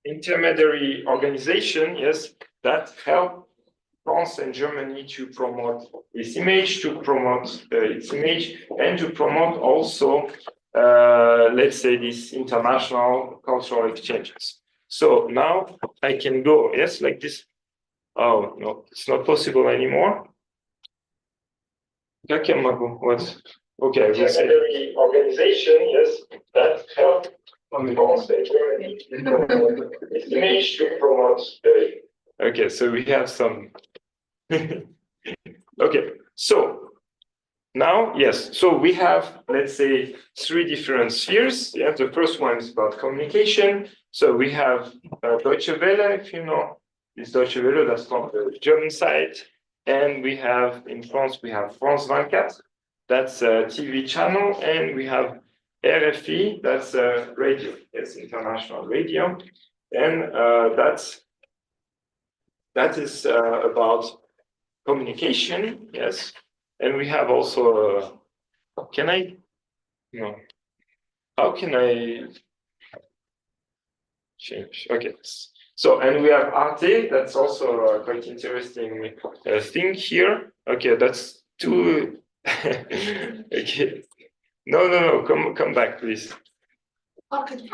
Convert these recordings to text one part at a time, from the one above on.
intermediary organization, yes, that help France and Germany to promote its image, and to promote also, let's say, these international cultural exchanges. So now I can go, yes, like this. Oh, no, it's not possible anymore. Как я могу? What? Okay, we'll say. Organization, yes, that help France and Germany its image to promote. Okay, so we have some. Okay, so now, yes, so we have, let's say, three different spheres. Yeah, the first one is about communication. So we have Deutsche Welle, if you know, this Deutsche Welle, that's from the German side. And we have, in France, we have France 24, that's a TV channel. And we have RFI, that's a radio, it's international radio. And that is about communication, yes. And we have also, can I, no, how can I change? Okay, so, and we have Arte, that's also a quite interesting thing here. Okay, that's too, okay. No, come back, please. Okay.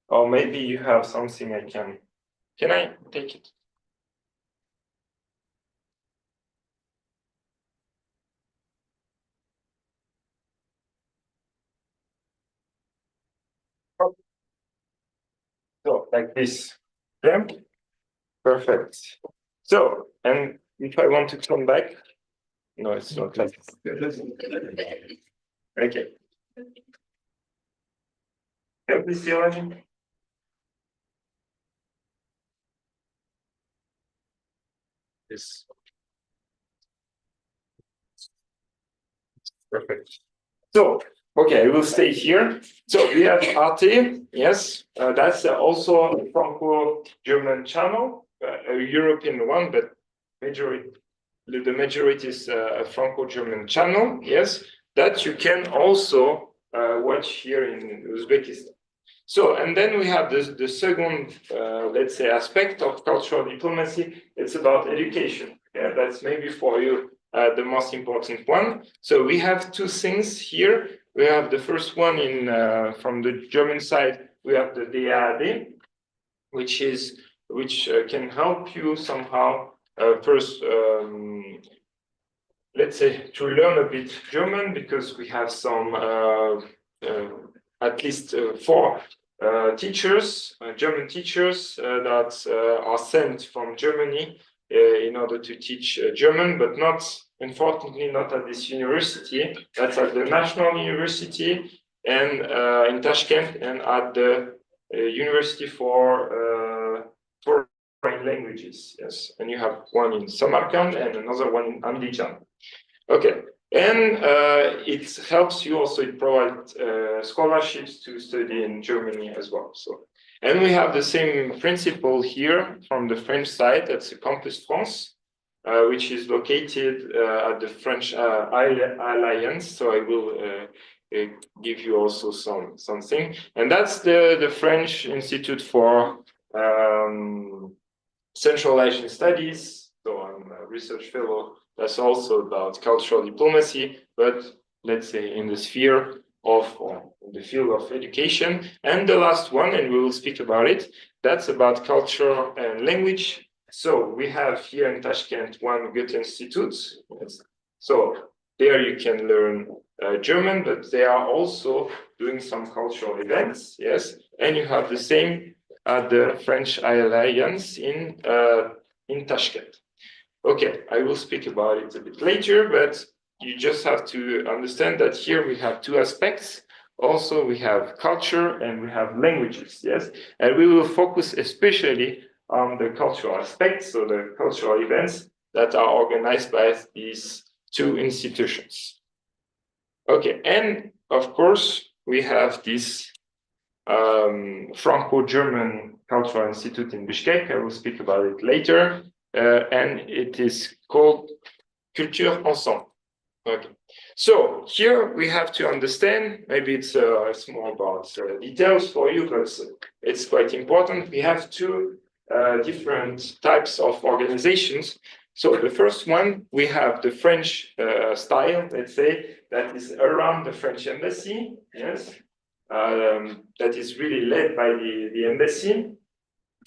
Or maybe you have something I can I take it? So, like this. Yeah, perfect. So, and if I want to come back, no, it's not like this. Okay. Can we see already? Yes. Perfect. So, okay, I will stay here. So we have Arte, yes, that's also a Franco-German channel, a European one, but the majority is a Franco-German channel, yes, that you can also watch here in Uzbekistan. So, and then we have the second, let's say, aspect of cultural diplomacy. It's about education. Yeah, that's maybe for you the most important one. So we have two things here. We have the first one in from the German side. We have the DAAD, which can help you somehow first. Let's say to learn a bit German, because we have some at least 4 teachers, German teachers that are sent from Germany in order to teach German, but not, unfortunately, not at this university. That's at the National University and in Tashkent, and at the University for Foreign Languages. Yes, and you have one in Samarkand and another one in Andijan. Okay, and it helps you also, it provides scholarships to study in Germany as well. So, and we have the same principle here from the French side. That's the Campus France, which is located at the French Alliance. So I will give you also something, and that's the French Institute for Central Asian Studies. So I'm a research fellow. That's also about cultural diplomacy, but let's say in the sphere of, or in the field of education. And the last one, and we will speak about it, that's about culture and language. So we have here in Tashkent one Goethe Institute. So there you can learn German, but they are also doing some cultural events, yes. And you have the same at the French Alliance in Tashkent. Okay, I will speak about it a bit later, but you just have to understand that here we have two aspects. Also, we have culture and we have languages, yes? And we will focus especially on the cultural aspects, so the cultural events that are organized by these two institutions. Okay, and of course, we have this Franco-German Cultural Institute in Bishkek. I will speak about it later. And it is called Culture Ensemble. Okay. So here we have to understand, maybe it's more about details for you, but it's quite important. We have two different types of organizations. So the first one, we have the French style, let's say, that is around the French embassy, yes, that is really led by the embassy.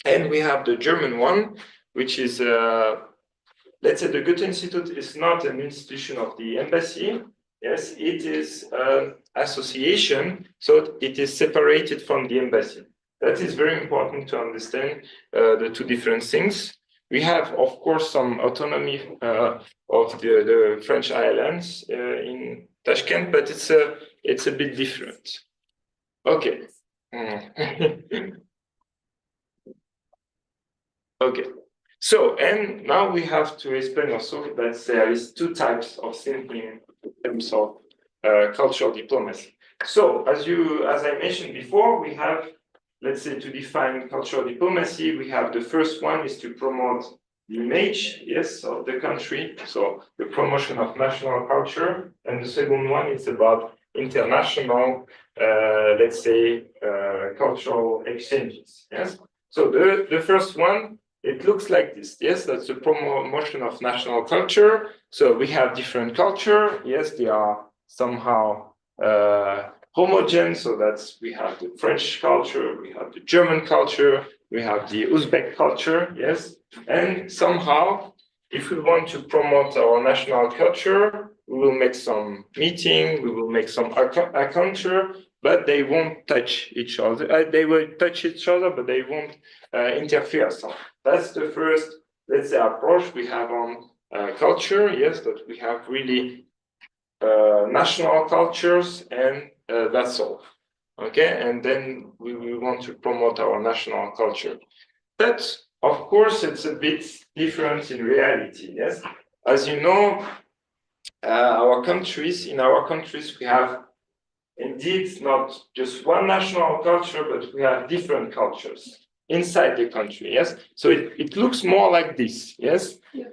And we have the German one, which is, let's say the Goethe Institute is not an institution of the embassy. Yes, it is an association, so it is separated from the embassy. That is very important to understand the two different things. We have, of course, some autonomy of the French islands in Tashkent, but it's a bit different. Okay. Okay. So, and now we have to explain also that there is two types of thinking in terms of cultural diplomacy. So, as I mentioned before, we have, let's say, to define cultural diplomacy, we have the first one is to promote the image, yes, of the country, so the promotion of national culture, and the second one is about international, let's say, cultural exchanges, yes. So the first one, it looks like this, yes, that's the promotion of national culture. So we have different culture, yes, they are somehow homogeneous, so that's, we have the French culture, we have the German culture, we have the Uzbek culture, yes, and somehow, if we want to promote our national culture, we will make some meeting, we will make some encounter, but they won't touch each other. They will touch each other, but they won't interfere. So that's the first, let's say, approach we have on culture. Yes, that we have really national cultures, and that's all. Okay, and then we want to promote our national culture. But of course, it's a bit different in reality. Yes, as you know, in our countries, we have indeed not just one national culture, but we have different cultures inside the country. Yes, so it looks more like this. Yes, yeah.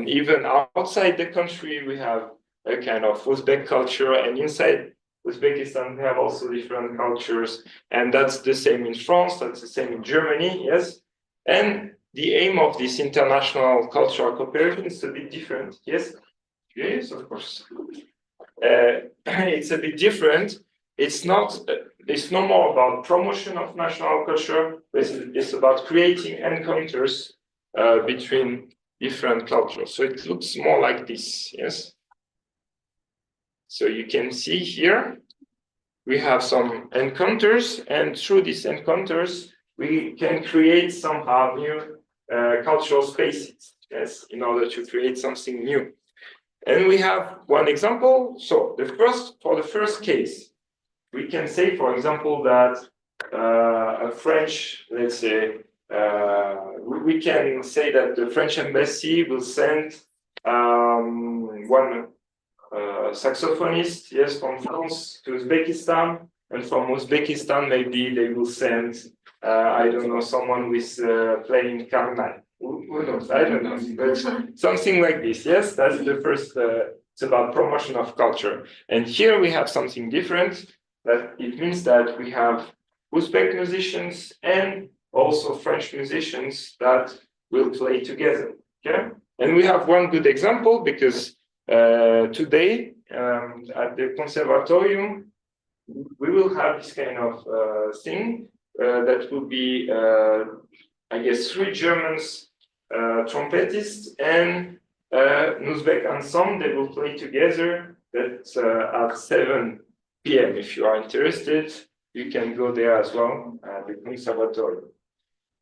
Even outside the country, we have a kind of Uzbek culture, and inside Uzbekistan, we have also different cultures, and that's the same in France. That's the same in Germany. Yes, and the aim of this international cultural cooperation is a bit different. Yes, yes, of course. It's a bit different. It's not. It's no more about promotion of national culture. It's about creating encounters between different cultures. So it looks more like this. Yes. So you can see here, we have some encounters, and through these encounters, we can create somehow new cultural spaces. Yes, in order to create something new. And we have one example. So for the first case, we can say, for example, that a French, let's say, we can say that the French embassy will send one saxophonist, yes, from France to Uzbekistan, and from Uzbekistan maybe they will send, I don't know, someone with playing karnal. Who knows? I don't know, but something like this. Yes, that's the first. It's about promotion of culture, and here we have something different. That it means that we have Uzbek musicians and also French musicians that will play together. Okay, and we have one good example because today at the Conservatorium we will have this kind of thing that will be, I guess, 3 Germans. Trumpetists and an Uzbek ensemble. They will play together at 7 p.m. If you are interested, you can go there as well at the Conservatorium.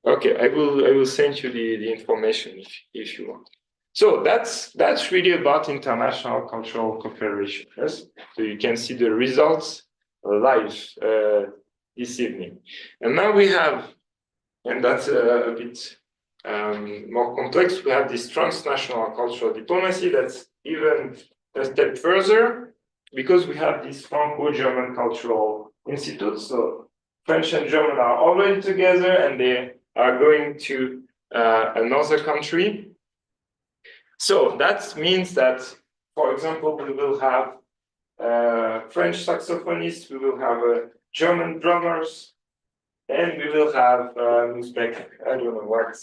Okay, I will send you the information if you want. So that's really about international cultural cooperation. Yes, so you can see the results live this evening, and now we have, and that's a bit. More complex, we have this transnational cultural diplomacy that's even a step further because we have this Franco-German Cultural Institute. So French and German are already together and they are going to another country. So that means that for example, we will have French saxophonists, we will have German drummers, and we will have Uzbek, I don't know what,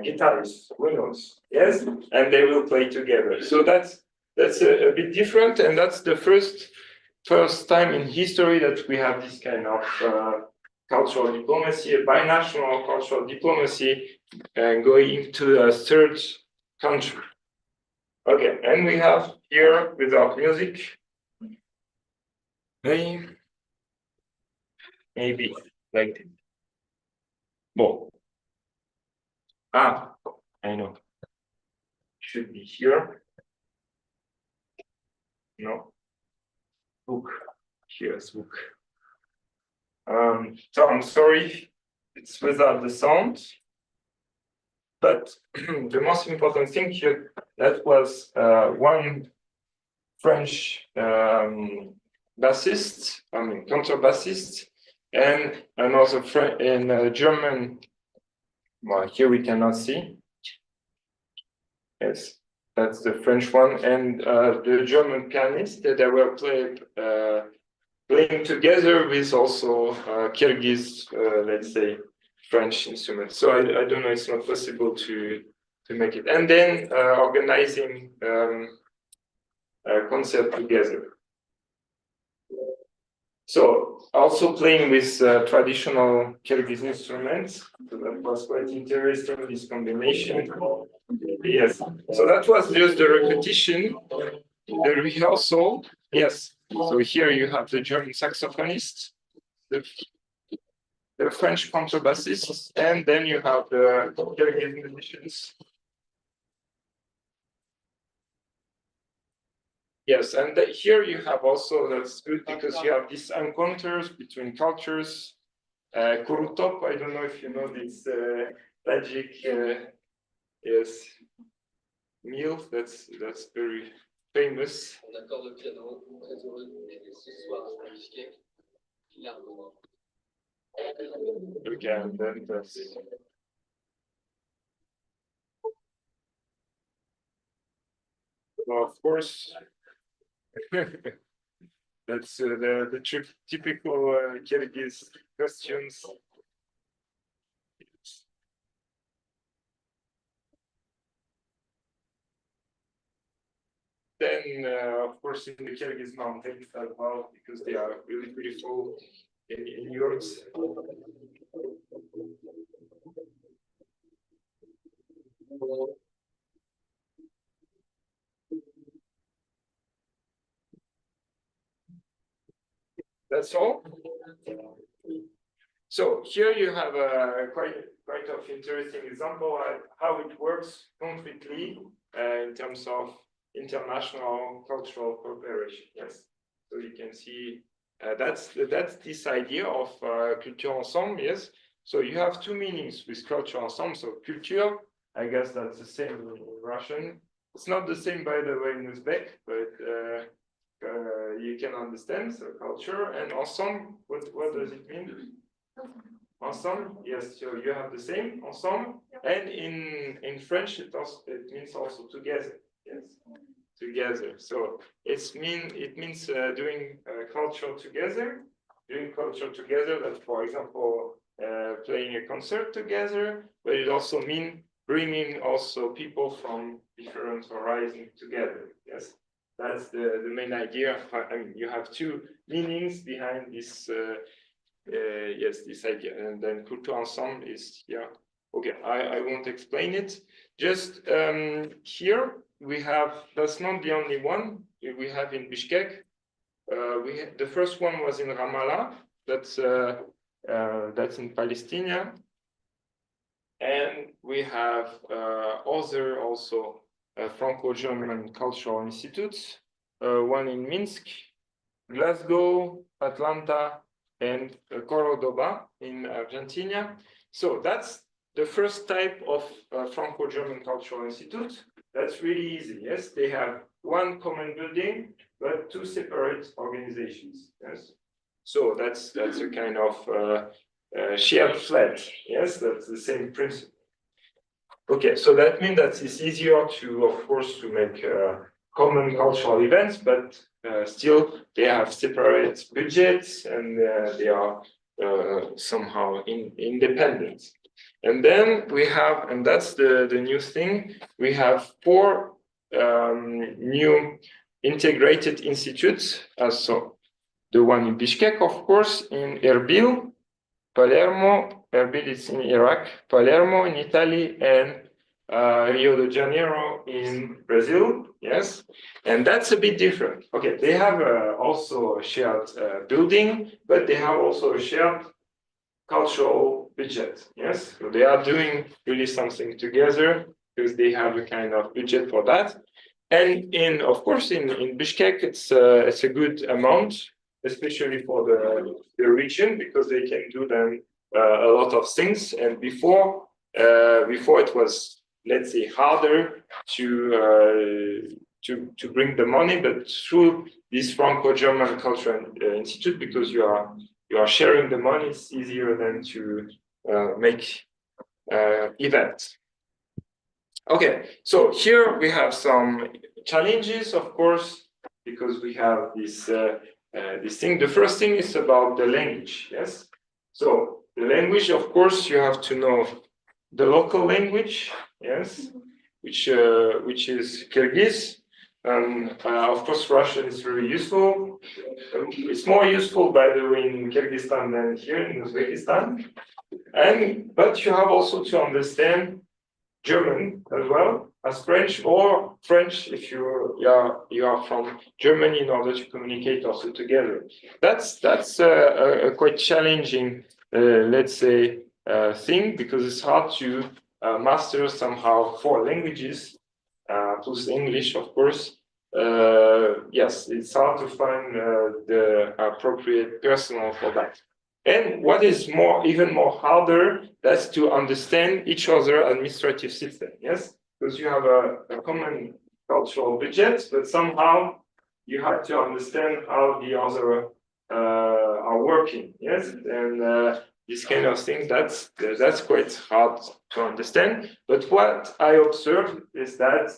guitarists, who knows? Yes, and they will play together. So that's a bit different, and that's the first time in history that we have this kind of cultural diplomacy, a binational cultural diplomacy, going to a third country. Okay, and we have here without music, maybe like this. Well, I know. Should be here. No. Book. Here's book. So I'm sorry, it's without the sound. But the most important thing here, that was one French bassist, counterbassist, and another German. Well, here we cannot see. Yes, that's the French one, and the German pianist that they were playing together with also Kyrgyz, let's say, French instruments. So I don't know, it's not possible to make it. And then organizing a concert together. So also playing with traditional Kyrgyz instruments. So that was quite interesting, this combination. Yes. So that was just the repetition, the rehearsal. Yes. So here you have the German saxophonist, the French contrabassist, and then you have the Kyrgyz musicians. Yes, and here you have also, that's good because you have these encounters between cultures. Kurutop, I don't know if you know this Tajik yes, meal, that's very famous. Okay, and then that's well, of course. That's the typical Kyrgyz costumes. Then, of course, in the Kyrgyz mountains as well, because they are really beautiful in yurts. That's all. So here you have a quite of interesting example of how it works concretely in terms of international cultural cooperation. Yes, so you can see that's this idea of culture ensemble. Yes, so you have two meanings with culture ensemble. So culture, I guess that's the same in Russian. It's not the same, by the way, in Uzbek, but you can understand. So culture and ensemble. What does it mean? Ensemble, yes. So you have the same ensemble, and in French it means also together. Yes, together. So it means doing culture together. Doing culture together. That, for example, playing a concert together, but it also means bringing also people from different horizons together. Yes, that's the main idea. I mean, you have two meanings behind this. Yes, this idea, and then culture ensemble is okay. I won't explain it. Just here we have. That's not the only one we have in Bishkek. The first one was in Ramallah. That's in Palestine, and we have other also Franco-German cultural institutes. One in Minsk, Glasgow, Atlanta, and Cordoba in Argentina. So that's the first type of Franco-German Cultural Institute. That's really easy. Yes, they have one common building, but two separate organizations. Yes, so that's a kind of shared flat. Yes, that's the same principle. Okay, so that means that it's easier to, of course, to make common cultural events, but still they have separate budgets and they are somehow independent. And then we have, and that's the new thing, we have 4 new integrated institutes. So the one in Bishkek, of course, in Erbil, Palermo, Erbil is in Iraq, Palermo in Italy, and Rio de Janeiro in Brazil. Yes, and that's a bit different. Okay, they have also a shared building, but they have also a shared cultural budget. Yes, so they are doing really something together because they have a kind of budget for that. And of course, in Bishkek, it's a good amount, especially for the region, because they can do then a lot of things. And before it was, let's say, harder to bring the money, but through this Franco-German Cultural Institute, because you are sharing the money, it's easier than to make events. Okay, so here we have some challenges, of course, because we have this thing. The first thing is about the language. Yes, so the language, of course, you have to know the local language. Yes, which is Kyrgyz. Of course, Russian is very useful. It's more useful, by the way, in Kyrgyzstan than here in Uzbekistan. But you have also to understand German as well as French, or French if you are from Germany, in order to communicate also together. That's a quite challenging, let's say, thing, because it's hard to master somehow 4 languages plus English, of course. Yes, it's hard to find the appropriate personnel for that. And what is even more harder, that's to understand each other administrative system. Yes, because you have a common cultural budget, but somehow you have to understand how the other are working. Yes, and this kind of thing, that's quite hard to understand. But what I observed is that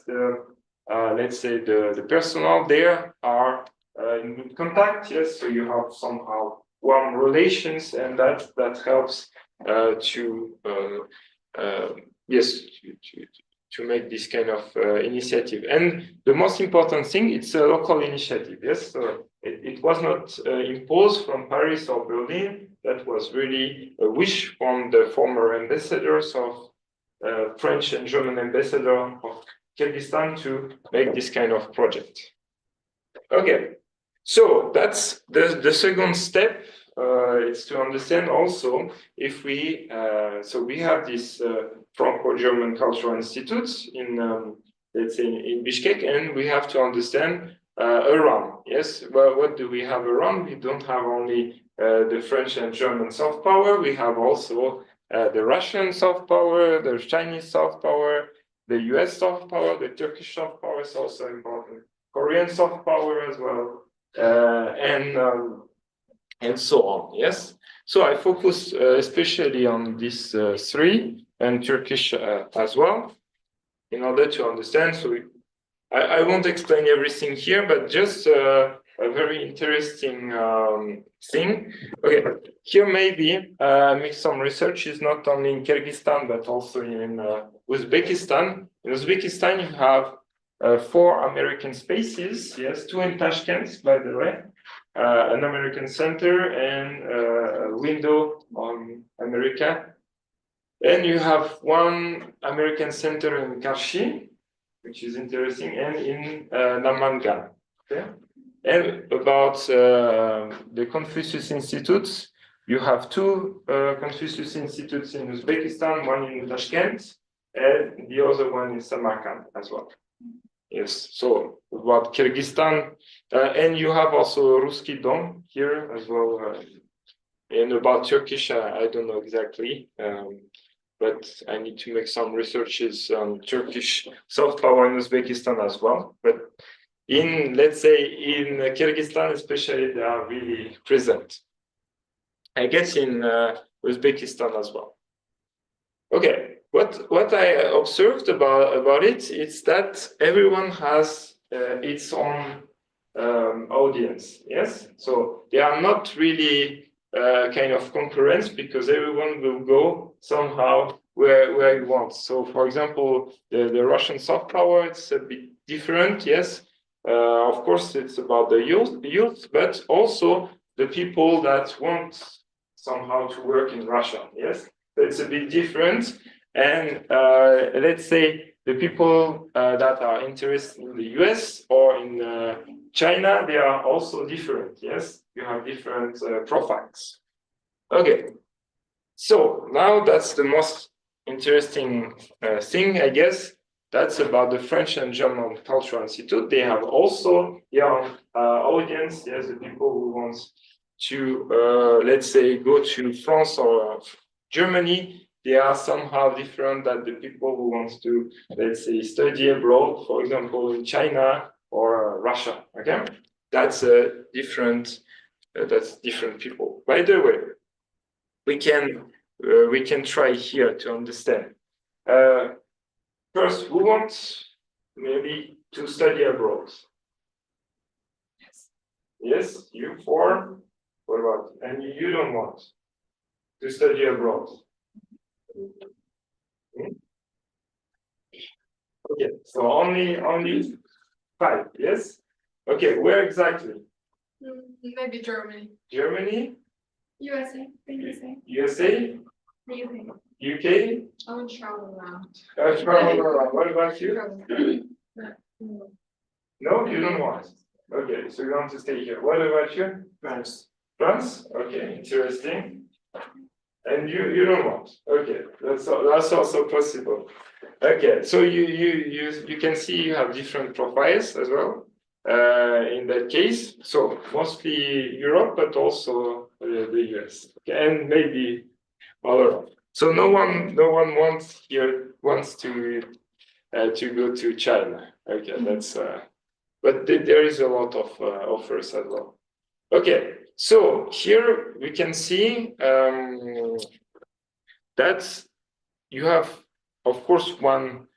let's say the personnel there are in good contact. Yes, so you have somehow warm relations, and that helps to make this kind of initiative. And the most important thing, it's a local initiative. Yes, so it was not imposed from Paris or Berlin. That was really a wish from the former ambassadors of French and German ambassador of Kyrgyzstan to make this kind of project. Okay, so that's the second step. It's to understand also if we have this Franco-German Cultural Institutes in let's say in Bishkek, and we have to understand around. Yes, well, what do we have around? We don't have only the French and German soft power. We have also the Russian soft power, the Chinese soft power, the US soft power, the Turkish soft power is also important, Korean soft power as well, and so on. Yes, so I focus especially on these 3 and Turkish as well, in order to understand. So I won't explain everything here, but just a very interesting thing. Okay, here maybe make some research is not only in Kyrgyzstan but also in Uzbekistan. In Uzbekistan, you have 4 American spaces. Yes, 2 in Tashkent, by the way, an American center and a window on America. And you have 1 American center in Karshi, which is interesting, and in Namangan. Okay? And about the Confucius Institutes, you have 2 Confucius Institutes in Uzbekistan, 1 in Tashkent, and the other one in Samarkand as well. Yes, so about Kyrgyzstan, and you have also Ruski Dom here as well. And about Turkish, I don't know exactly. But I need to make some researches on Turkish soft power in Uzbekistan as well. But let's say in Kyrgyzstan especially, they are really present. I guess in Uzbekistan as well. Okay, what I observed about it is that everyone has its own audience. Yes, so they are not really kind of concurrence because everyone will go somehow where he wants. So, for example, the Russian soft power, it's a bit different. Yes, of course, it's about the youth, but also the people that want somehow to work in Russia. Yes, so it's a bit different. And let's say the people that are interested in the US or in China, they are also different. Yes, you have different profiles. Okay, so now that's the most interesting thing, I guess. That's about the French and German Cultural Institute. They have also young audience. Yes, the people who want to, let's say, go to France or Germany. They are somehow different than the people who want to, let's say, study abroad, for example, in China or Russia. Okay, that's different. That's different people. By the way, we can try here to understand. First, who wants maybe to study abroad? Yes. Yes, you four. What about? And you don't want to study abroad? Hmm? Okay, so only five. Yes. Okay, where exactly? Maybe Germany. Germany. USA. USA. USA. UK. UK. I would travel around. Travel around. What about you? No. No, you don't want. Okay, so you want to stay here. What about you? France. France? Okay, interesting. And you don't want. Okay, that's also possible. Okay, so you can see you have different profiles as well. In that case, so mostly Europe, but also the US, okay, and maybe all around. So no one wants to go to China. Okay, that's but there is a lot of offers as well. Okay, so here we can see that you have, of course, one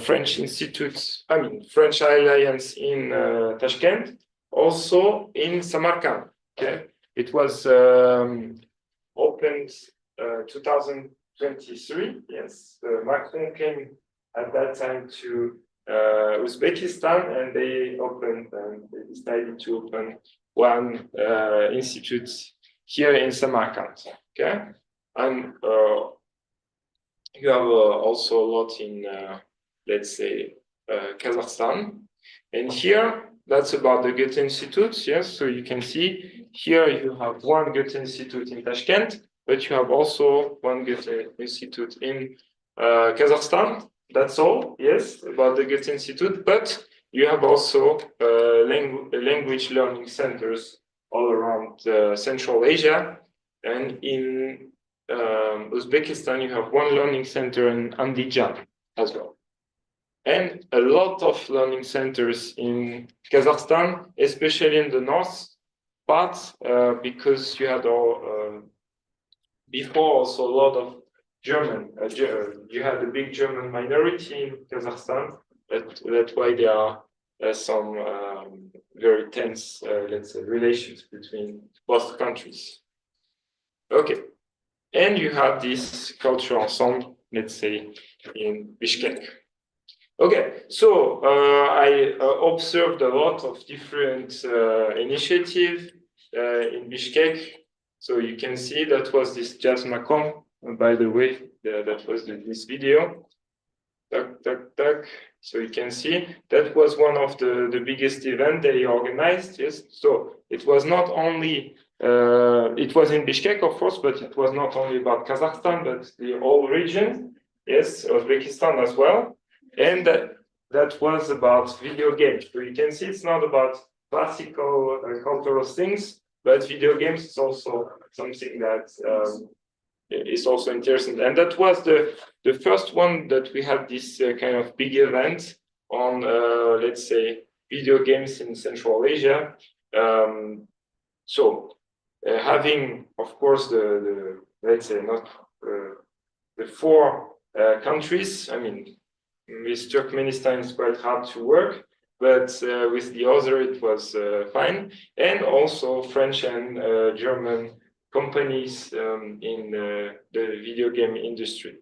French institute, I mean, French Alliance in Tashkent, also in Samarkand. Okay, it was opened 2023. Yes, Macron came at that time to Uzbekistan, and they opened and they decided to open one institute here in Samarkand. Okay, and you have also a lot in, let's say, Kazakhstan. And here, that's about the Goethe Institute. Yes, so you can see here you have one Goethe Institute in Tashkent, but you have also one Goethe Institute in Kazakhstan. That's all, yes, about the Goethe Institute. But you have also language learning centers all around Central Asia. And in Uzbekistan, you have one learning center in Andijan as well. And a lot of learning centers in Kazakhstan, especially in the north part, because you had before also a lot of German. You had a big German minority in Kazakhstan. That's why there are some very tense, let's say, relations between both countries. Okay. And you have this cultural ensemble, let's say, in Bishkek. Okay, so I observed a lot of different initiatives in Bishkek. So you can see that was this Jazz Makom, by the way, that was this video. Tuck, tuck, tuck. So you can see that was one of the biggest events they organized. Yes, so it was not only it was in Bishkek, of course, but it was not only about Kazakhstan, but the whole region. Yes, Uzbekistan as well, and that was about video games. So you can see it's not about classical cultural things, but video games is also something that is also interesting. And that was the first one that we had this kind of big event on, let's say, video games in Central Asia. So having, of course, the let's say not the four countries. I mean, with Turkmenistan, it's quite hard to work, but with the other it was fine. And also French and German companies in the video game industry.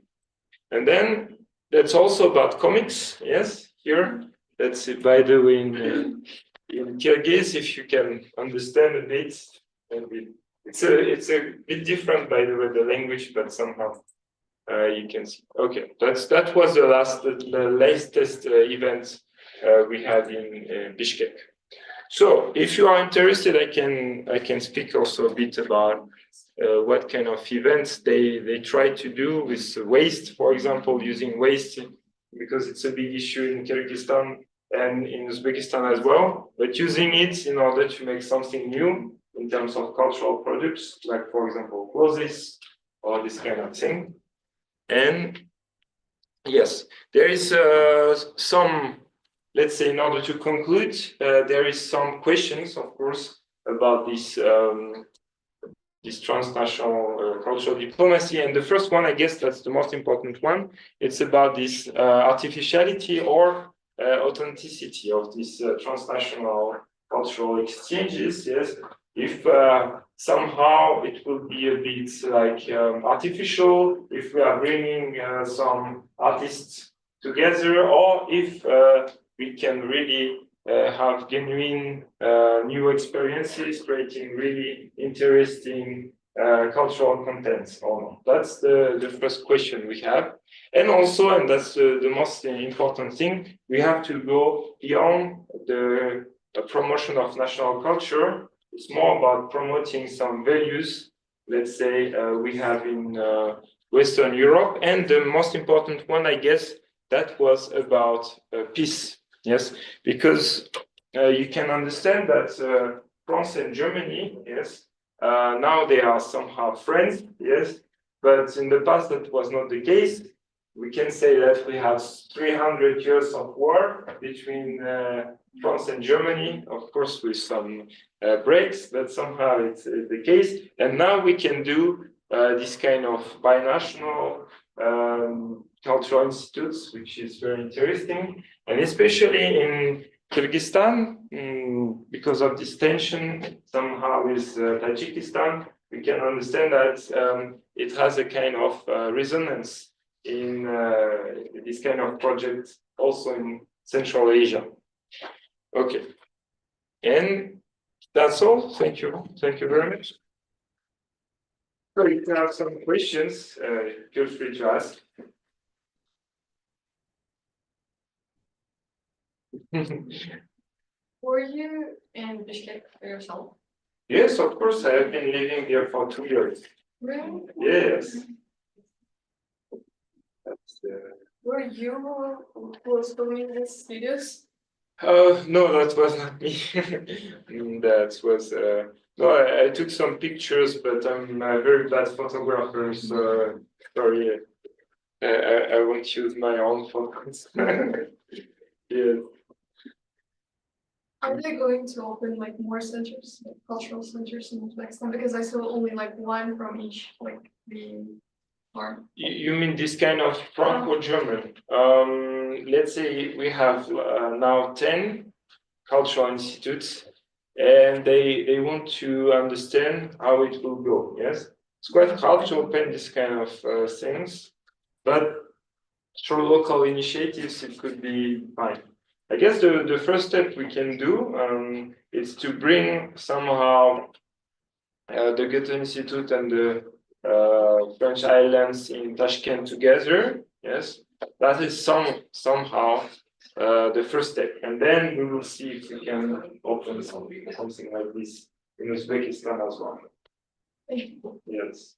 And then that's also about comics. Yes, here. That's by the way in Kyrgyz, if you can understand a bit, and it's a bit different by the way the language, but somehow you can see. Okay, that was the latest event we had in Bishkek. So if you are interested, I can speak also a bit about what kind of events they try to do with waste, for example, using waste, because it's a big issue in Kyrgyzstan and in Uzbekistan as well, but using it in order to make something new in terms of cultural products, like for example, clothes or this kind of thing. And yes, there is some, let's say, in order to conclude, there is some questions, of course, about this transnational cultural diplomacy. And the first one, I guess that's the most important one. It's about this artificiality or authenticity of these transnational cultural exchanges. Yes, if somehow it will be a bit like artificial, if we are bringing some artists together, or if we can really have genuine new experiences, creating really interesting cultural content or not. That's the first question we have. And also, and that's the most important thing, we have to go beyond the promotion of national culture. It's more about promoting some values, let's say, we have in Western Europe. And the most important one, I guess, that was about peace. Yes, because you can understand that France and Germany, yes, now they are somehow friends, yes, but in the past that was not the case. We can say that we have 300 years of war between France and Germany, of course, with some breaks, but somehow it's the case. And now we can do this kind of binational cultural institutes, which is very interesting. And especially in Kyrgyzstan, because of this tension somehow with Tajikistan, we can understand that it has a kind of resonance in this kind of project also in Central Asia. Okay. And that's all. Thank you. Thank you very much. So if you have some questions, feel free to ask. Were you in Bishkek for yourself? Yes, of course. I have been living here for 2 years. Really? Yes. That's, Were you who was filming these videos? no, that was not me. That was no. I took some pictures, but I'm a very bad photographer, so sorry. I won't use my own photos. Yeah. Are they going to open like more centers, like cultural centers in Uzbekistan? Because I saw only like one from each, like the farm. You mean this kind of Franco-German? Let's say we have now 10 cultural institutes, and they want to understand how it will go. Yes, it's quite hard to open this kind of things, but through local initiatives, it could be fine. I guess the first step we can do is to bring somehow the Goethe Institute and the French Islands in Tashkent together. Yes, that is somehow the first step, and then we will see if we can open something like this in Uzbekistan as well. Yes.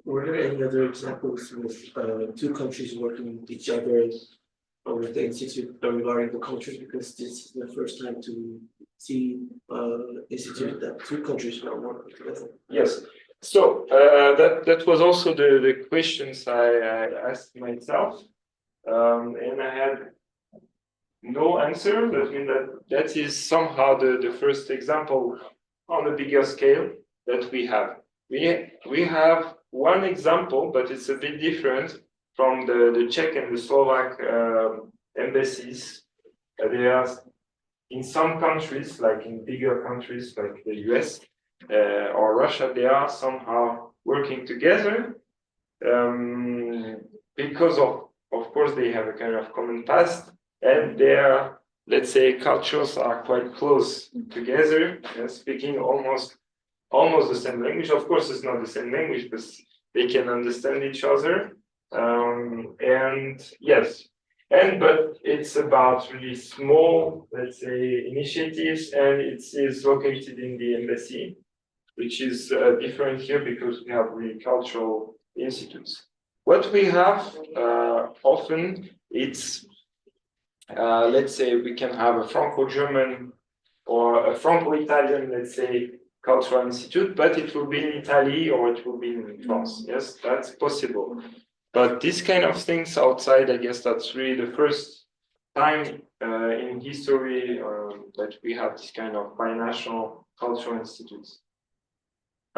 Were there any other examples with two countries working with each other or with the institute regarding the cultures? Because this is the first time to see institute that two countries are working together. Yes. So that was also the questions I asked myself, and I had no answer. That means that is somehow the first example on a bigger scale that we have. We have one example, but it's a bit different from the Czech and the Slovak embassies. They are in some countries, like in bigger countries like the US or Russia, they are somehow working together because of course, they have a kind of common past, and their, let's say, cultures are quite close together, speaking almost the same language. Of course, it's not the same language, but they can understand each other. And yes, but it's about really small, let's say, initiatives, and it is located in the embassy, which is different here because we have really cultural institutes. What we have often, it's let's say we can have a Franco-German or a Franco-Italian, let's say, cultural institute, but it will be in Italy or it will be in France. Yes, that's possible. But these kind of things outside, I guess that's really the first time in history that we have this kind of binational cultural institutes.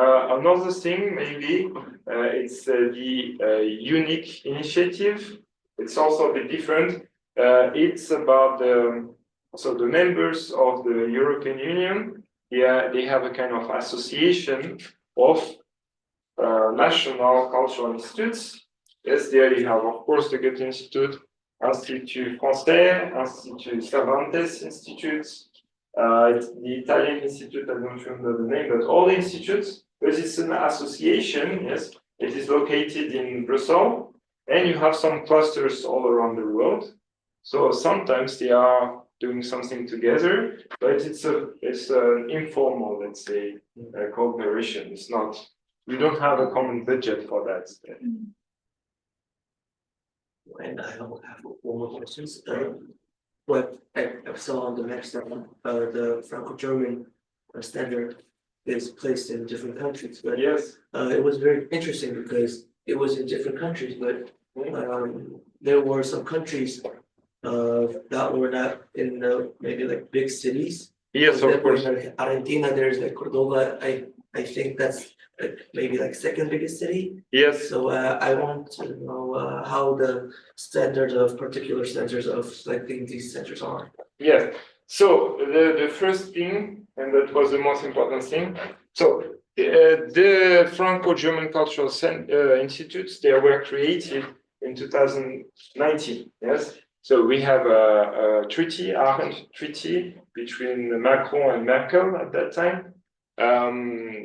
Another thing, maybe, it's the unique initiative. It's also a bit different. It's about the members of the European Union. Yeah, they have a kind of association of national cultural institutes. Yes, there you have, of course, the Goethe Institute, Institut Français, Institut Cervantes Institutes, the Italian Institute, I don't remember the name, but all the institutes, because it's an association, yes, it is located in Brussels, and you have some clusters all around the world. So sometimes they are doing something together, but it's an informal, let's say, cooperation. It's not, we don't have a common budget for that. And I have one more question. What I saw on the next one, the Franco-German standard is placed in different countries, but Yes. it was very interesting because it was in different countries, but there were some countries that were not in maybe like big cities. Yes, For of course. example, in Argentina, there's like Cordoba. I think that's maybe like second biggest city. Yes. So I want to know how the standards of particular centers of selecting these centers are. Yes. So the first thing, and that was the most important thing. So the Franco-German Cultural Institutes, they were created in 2019. Yes. So we have a treaty, Aachen Treaty, between Macron and Merkel at that time.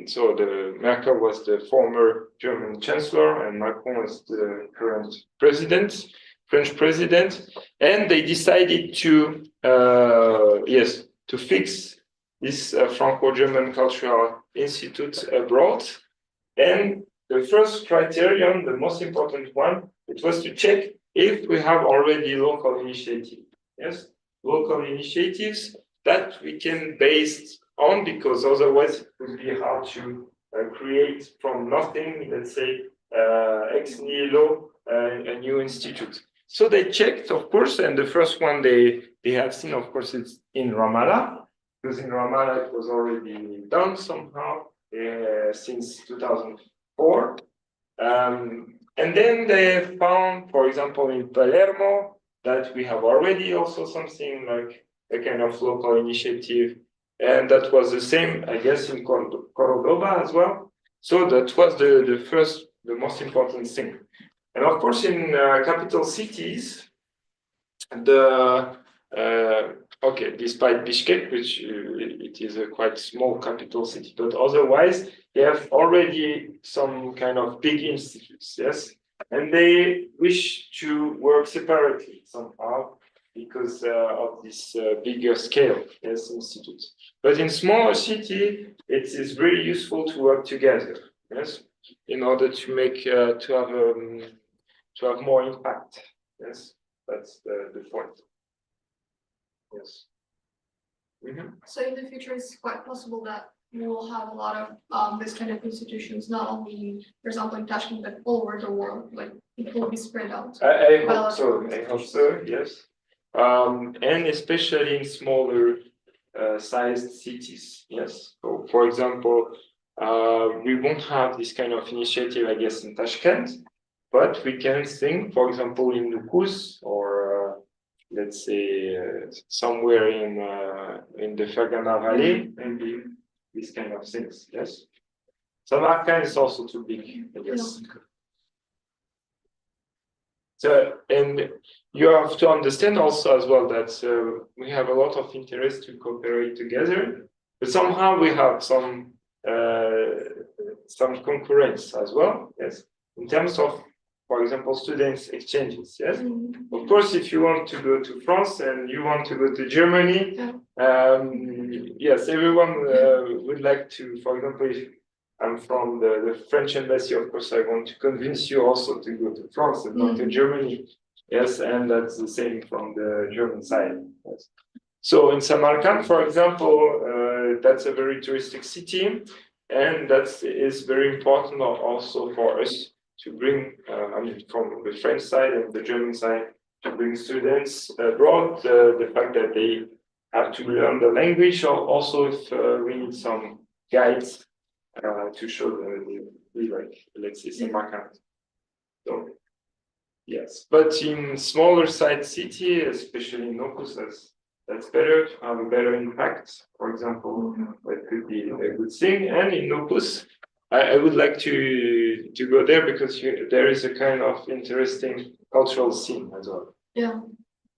So the Merkel was the former German chancellor, and Macron was the current president, French president, and they decided to to fix this Franco-German Cultural Institute abroad. And the first criterion, the most important one, it was to check if we have already local initiatives. Yes, local initiatives that we can base on, because otherwise it would be hard to create from nothing, let's say, ex nihilo, a new institute. So they checked, of course, and the first one they have seen, of course, it's in Ramallah, because in Ramallah it was already done somehow since 2004. And then they found, for example, in Palermo, that we have already also something like a kind of local initiative. And that was the same, I guess, in Cordoba as well. So that was the most important thing. And of course, in capital cities, despite Bishkek, which it is a quite small capital city, but otherwise they have already some kind of big institutes, yes, and they wish to work separately somehow because of this bigger scale as institutes. But in smaller city, it is really useful to work together, yes, in order to make to have more impact. Yes, that's the point. Yes. So in the future, it's quite possible that we will have a lot of this kind of institutions, not only, for example, in Tashkent, but all over the world. Like it will be spread out. I hope so. I hope so. Yes. And especially in smaller sized cities. Yes. So, for example, we won't have this kind of initiative, I guess, in Tashkent, but we can think, for example, in Nukuz or let's say, somewhere in the Fergana Valley, maybe these kind of things. Yes. Samarkand is also too big, I guess. So, and you have to understand also as well that we have a lot of interest to cooperate together, but somehow we have some concurrence as well. Yes, in terms of, for example, students exchanges. Yes, of course, if you want to go to France and you want to go to Germany, yes, everyone would like to. For example, if I'm from the French embassy, of course, I want to convince you also to go to France and not to Germany. Yes, and that's the same from the German side. Yes. So in Samarkand, for example, that's a very touristic city, and that is very important also for us to bring, I mean, from the French side and the German side, to bring students abroad. The fact that they have to learn the language, or also if we need some guides to show the like, let's say, Samarkand. So yes, but in smaller side city, especially in Nopus, that's better to have a better impact. For example, that could be a good thing. And in Nopus, I would like to go there because there is a kind of interesting cultural scene as well. Yeah.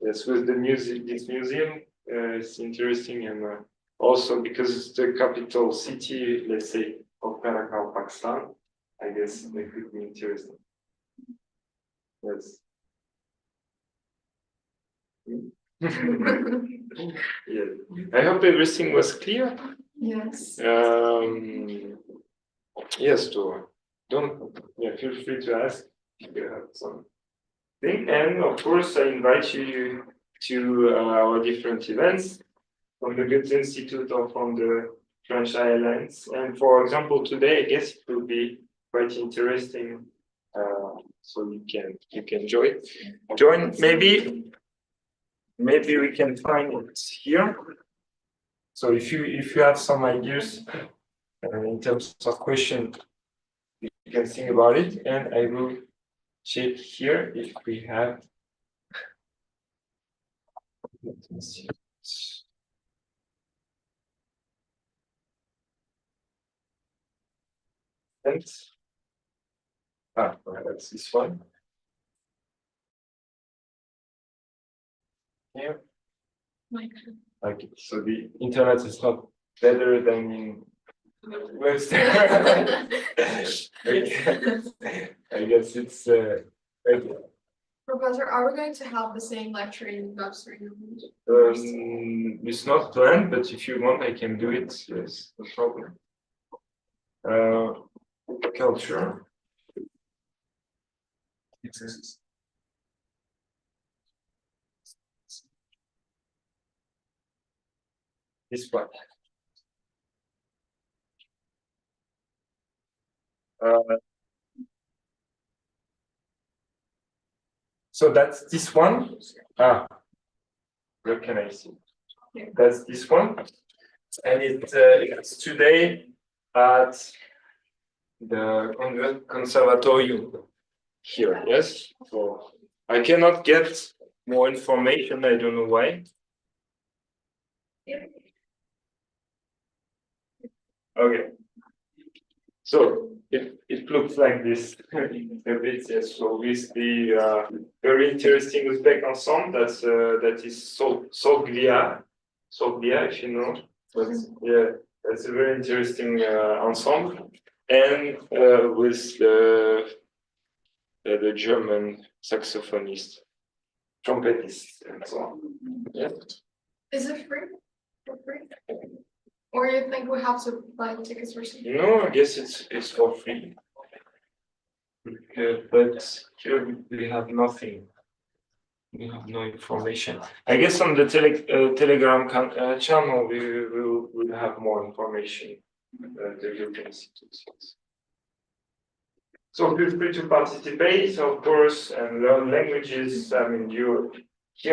Yes, with the music, this museum is interesting, and also because it's the capital city, let's say, of Karachi, Pakistan. I guess they could be interesting. Yes. Yeah. I hope everything was clear. Yes. Yes, feel free to ask if you have something. And of course, I invite you to our different events from the Goethe Institute or from the French Islands. And for example, today, I guess it will be quite interesting. So you can join. Maybe we can find it here. So if you have some ideas in terms of question, you can think about it, and I will check here if we have. Let me see. And that's this one. Here. Okay, so the internet is not better than in Webster. I guess it's okay. Professor, are we going to have the same lecture in Webster? It's not planned, but if you want, I can do it. Yes, no problem. Culture. This one. So that's this one. Where can I see? That's this one, and it's today at the conservatorium here. Yes. So I cannot get more information. I don't know why. Okay. So it looks like this a bit, yes. So with the very interesting Uzbek ensemble that is Soglia, if you know. But yeah, that's a very interesting ensemble, and with the German saxophonist, trumpetist, and so on. Yeah. Is it free? For free? Or you think we have to buy tickets or something? No, I guess it's for free. But here we have nothing. We have no information. I guess on the Telegram channel we will have more information. The European institutions. So feel free to participate, of course, and learn languages. I mean, here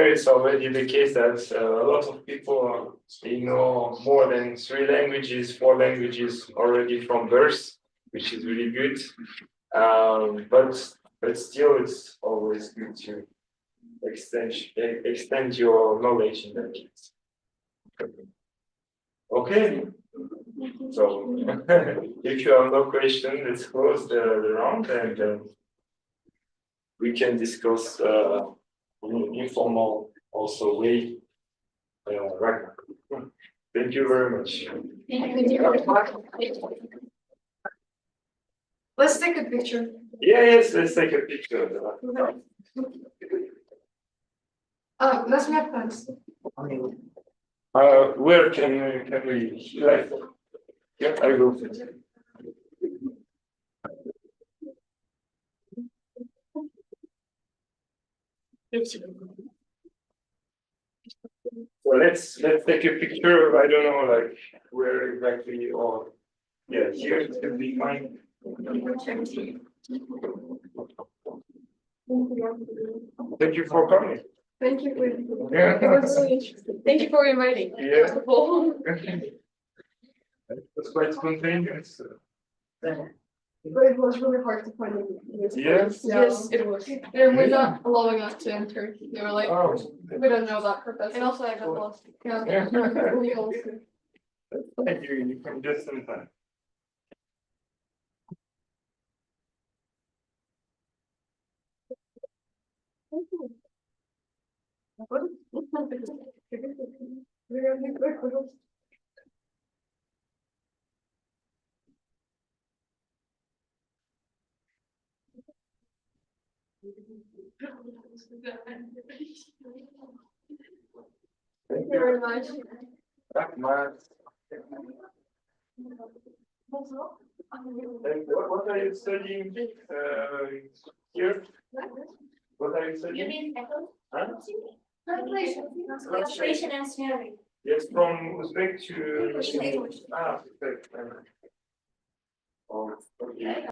it's already the case that a lot of people they know more than 3 languages, 4 languages already from birth, which is really good. But still, it's always good to extend your knowledge in that case. Okay. So if you have no question, let's close the round and we can discuss in informal also way right now. Thank you very much. Thank you. Let's take a picture. Yes, let's take a picture. Let's make plans. Where can we like? Yeah, I will. So let's take a picture. I don't know like where exactly or yeah, here it can be fine. Thank you for coming. Thank you for Yeah. it was really interesting. Thank you for inviting. Yeah. It's quite spontaneous. But it was really hard to find it. Yes. Yes, it was. They were not allowing us to enter. They were like, Oh. we don't know that professor. And also I got lost. Yeah. We also. Thank you. You come just in time. Thank you very much. That much. And what are you studying here? What are you You studying? mean Huh? translation and swearing? Yes, from Uzbek to English. Uzbek. Oh, okay.